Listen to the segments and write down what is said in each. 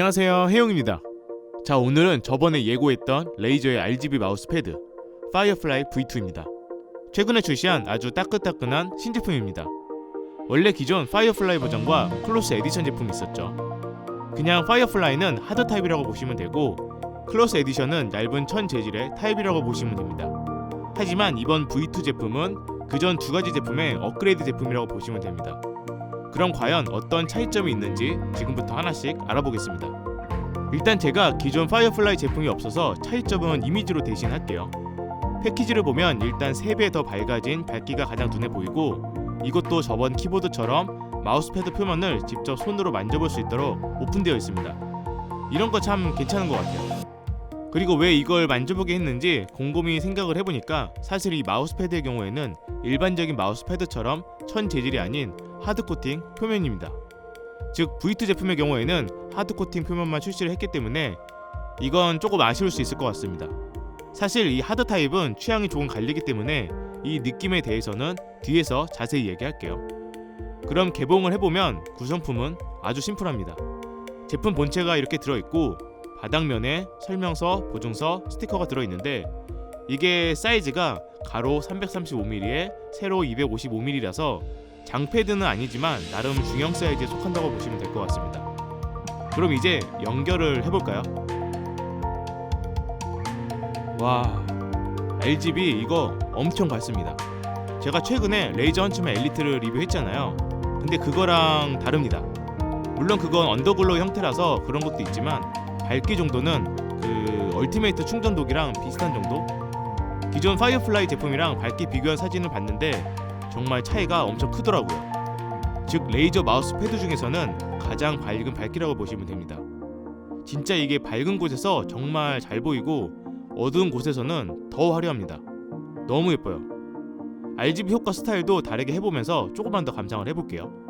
안녕하세요, 해용입니다. 자, 오늘은 저번에 예고했던 레이저의 RGB 마우스패드 파이어플라이 V2입니다. 최근에 출시한 아주 따끈따끈한 신제품입니다. 원래 기존 파이어플라이 버전과 클로스 에디션 제품이 있었죠. 그냥 파이어플라이는 하드 타입이라고 보시면 되고, 클로스 에디션은 얇은 천 재질의 타입이라고 보시면 됩니다. 하지만 이번 V2 제품은 그전 두 가지 제품의 업그레이드 제품이라고 보시면 됩니다. 그럼 과연 어떤 차이점이 있는지 지금부터 하나씩 알아보겠습니다. 일단 제가 기존 파이어플라이 제품이 없어서 차이점은 이미지로 대신할게요. 패키지를 보면 일단 3배 더 밝아진 밝기가 가장 눈에 보이고, 이것도 저번 키보드처럼 마우스패드 표면을 직접 손으로 만져볼 수 있도록 오픈되어 있습니다. 이런 거 참 괜찮은 것 같아요. 그리고 왜 이걸 만져보게 했는지 곰곰이 생각을 해보니까 사실 이 마우스패드의 경우에는 일반적인 마우스패드처럼 천 재질이 아닌 하드코팅 표면입니다. 즉 V2 제품의 경우에는 하드코팅 표면만 출시를 했기 때문에 이건 조금 아쉬울 수 있을 것 같습니다. 사실 이 하드 타입은 취향이 조금 갈리기 때문에 이 느낌에 대해서는 뒤에서 자세히 얘기할게요. 그럼 개봉을 해보면 구성품은 아주 심플합니다. 제품 본체가 이렇게 들어있고, 바닥면에 설명서, 보증서, 스티커가 들어있는데, 이게 사이즈가 가로 335mm에 세로 255mm라서 장패드는 아니지만 나름 중형 사이즈에 속한다고 보시면 될 것 같습니다. 그럼 이제 연결을 해볼까요? 와, RGB 이거 엄청 밝습니다. 제가 최근에 레이저 헌츠맨 엘리트를 리뷰했잖아요. 근데 그거랑 다릅니다. 물론 그건 언더글로우 형태라서 그런 것도 있지만 밝기 정도는 그 얼티메이트 충전독이랑 비슷한 정도? 기존 파이어플라이 제품이랑 밝기 비교한 사진을 봤는데 정말 차이가 엄청 크더라고요. 즉 레이저 마우스 패드 중에서는 가장 밝은 밝기라고 보시면 됩니다. 진짜 이게 밝은 곳에서 정말 잘 보이고, 어두운 곳에서는 더 화려합니다. 너무 예뻐요. RGB 효과 스타일도 다르게 해보면서 조금만 더 감상을 해볼게요.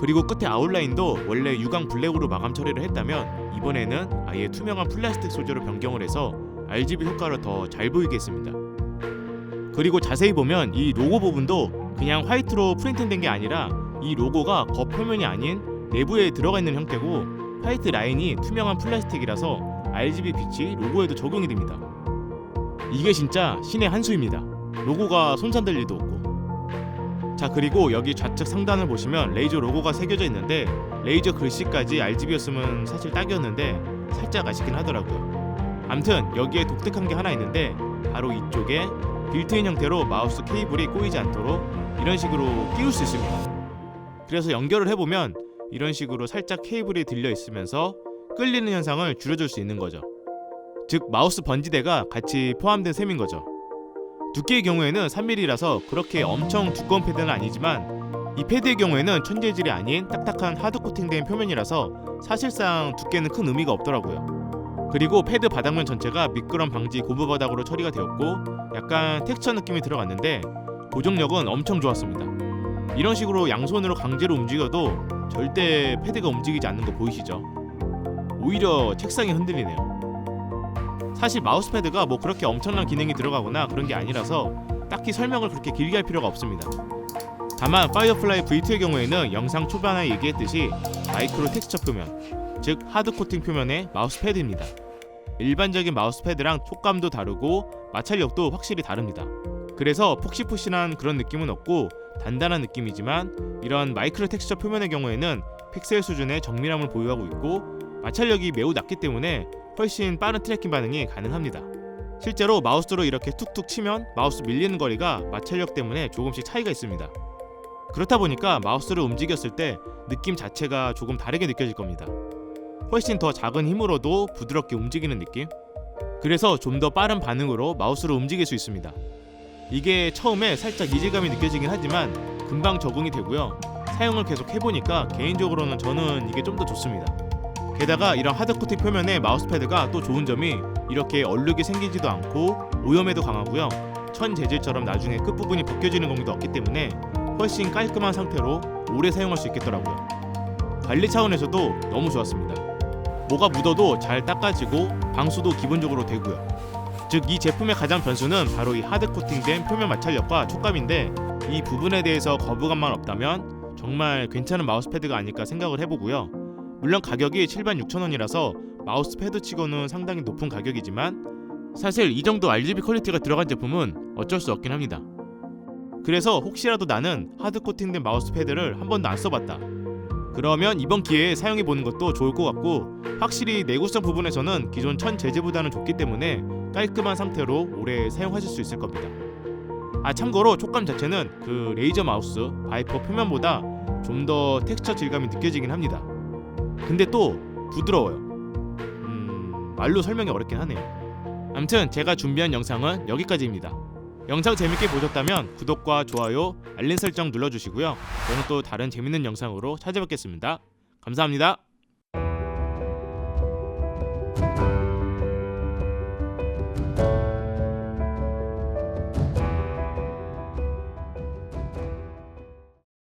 그리고 끝에 아웃라인도 원래 유광 블랙으로 마감 처리를 했다면 이번에는 아예 투명한 플라스틱 소재로 변경을 해서 RGB 효과를 더 잘 보이게 했습니다. 그리고 자세히 보면 이 로고 부분도 그냥 화이트로 프린팅된 게 아니라 이 로고가 겉표면이 아닌 내부에 들어가 있는 형태고, 화이트 라인이 투명한 플라스틱이라서 RGB 빛이 로고에도 적용이 됩니다. 이게 진짜 신의 한 수입니다. 로고가 손상될 일도 없고. 자, 그리고 여기 좌측 상단을 보시면 레이저 로고가 새겨져 있는데, 레이저 글씨까지 RGB였으면 사실 딱이었는데 살짝 아쉽긴 하더라고요. 암튼 여기에 독특한 게 하나 있는데, 바로 이쪽에 빌트인 형태로 마우스 케이블이 꼬이지 않도록 이런 식으로 끼울 수 있습니다. 그래서 연결을 해보면 이런 식으로 살짝 케이블이 들려 있으면서 끌리는 현상을 줄여줄 수 있는 거죠. 즉 마우스 번지대가 같이 포함된 셈인 거죠. 두께의 경우에는 3mm라서 그렇게 엄청 두꺼운 패드는 아니지만, 이 패드의 경우에는 천재질이 아닌 딱딱한 하드 코팅된 표면이라서 사실상 두께는 큰 의미가 없더라고요. 그리고 패드 바닥면 전체가 미끄럼 방지 고무 바닥으로 처리가 되었고, 약간 텍스처 느낌이 들어갔는데 고정력은 엄청 좋았습니다. 이런 식으로 양손으로 강제로 움직여도 절대 패드가 움직이지 않는 거 보이시죠? 오히려 책상이 흔들리네요. 사실 마우스패드가 뭐 그렇게 엄청난 기능이 들어가거나 그런 게 아니라서 딱히 설명을 그렇게 길게 할 필요가 없습니다. 다만 파이어플라이 V2의 경우에는 영상 초반에 얘기했듯이 마이크로 텍스처 표면, 즉 하드 코팅 표면의 마우스패드입니다. 일반적인 마우스패드랑 촉감도 다르고 마찰력도 확실히 다릅니다. 그래서 폭신폭신한 그런 느낌은 없고 단단한 느낌이지만, 이런 마이크로 텍스처 표면의 경우에는 픽셀 수준의 정밀함을 보유하고 있고, 마찰력이 매우 낮기 때문에 훨씬 빠른 트래킹 반응이 가능합니다. 실제로 마우스로 이렇게 툭툭 치면 마우스 밀리는 거리가 마찰력 때문에 조금씩 차이가 있습니다. 그렇다 보니까 마우스를 움직였을 때 느낌 자체가 조금 다르게 느껴질 겁니다. 훨씬 더 작은 힘으로도 부드럽게 움직이는 느낌? 그래서 좀 더 빠른 반응으로 마우스를 움직일 수 있습니다. 이게 처음에 살짝 이질감이 느껴지긴 하지만 금방 적응이 되고요. 사용을 계속 해보니까 개인적으로는 저는 이게 좀 더 좋습니다. 게다가 이런 하드코팅 표면의 마우스패드가 또 좋은 점이 이렇게 얼룩이 생기지도 않고 오염에도 강하고요. 천 재질처럼 나중에 끝부분이 벗겨지는 경우도 없기 때문에 훨씬 깔끔한 상태로 오래 사용할 수 있겠더라고요. 관리 차원에서도 너무 좋았습니다. 뭐가 묻어도 잘 닦아지고 방수도 기본적으로 되고요. 즉 이 제품의 가장 변수는 바로 이 하드 코팅된 표면 마찰력과 촉감인데, 이 부분에 대해서 거부감만 없다면 정말 괜찮은 마우스패드가 아닐까 생각을 해보고요. 물론 가격이 76,000원이라서 마우스패드 치고는 상당히 높은 가격이지만 사실 이 정도 RGB 퀄리티가 들어간 제품은 어쩔 수 없긴 합니다. 그래서 혹시라도 나는 하드 코팅된 마우스패드를 한 번도 안 써봤다, 그러면 이번 기회에 사용해보는 것도 좋을 것 같고, 확실히 내구성 부분에서는 기존 천 재질보다는 좋기 때문에 깔끔한 상태로 오래 사용하실 수 있을 겁니다. 참고로 촉감 자체는 그 레이저 마우스 바이퍼 표면보다 좀 더 텍스처 질감이 느껴지긴 합니다. 근데 또 부드러워요. 말로 설명이 어렵긴 하네요. 아무튼 제가 준비한 영상은 여기까지입니다. 영상 재밌게 보셨다면 구독과 좋아요, 알림 설정 눌러주시고요. 저는 또 다른 재밌는 영상으로 찾아뵙겠습니다. 감사합니다.